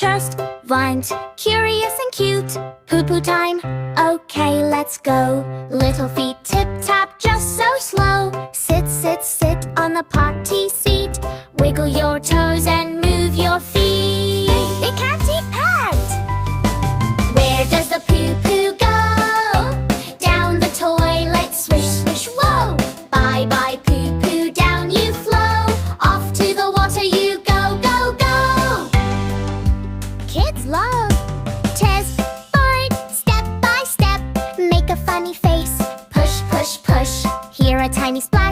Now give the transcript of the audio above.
just want curious and cute. Poo-poo time, okay, let's go. Little feet tip-tap, just so slow. Sit, sit, sit on the potty seat. Wiggle your toes and move your feet. It can't eat packed. Where does the poo-poo go? Down the toilet, swish, swish, whoa. Bye-bye, poo-poo, down you flow. Off to the water you go, go, go. Kids love test board, step by step. Make a funny face, push, push, push. Hear a tiny splash.